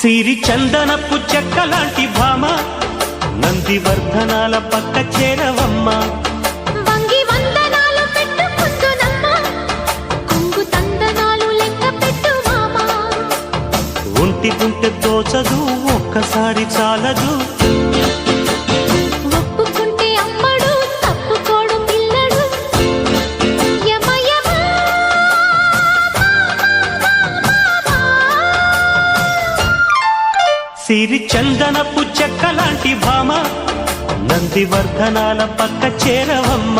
సిరి చందనపు చెక్కలాంటి భామ నందివర్ధనాల పక్క చేరవమ్మ వంగి వందనాలు పెట్టుకుందునమ్మ కొంగు తందనాలు లెక్క పెట్టు మామా ఒంటి గుంటె దోచదు ఒక్కసారి చాలదు ఒప్పుకుంటే అమ్మడు తప్పుకోడు పిల్లడు యమ యమ సిరి చందనపు చెక్కలాంటి భామ నందివర్ధనాల పక్క చేరవమ్మ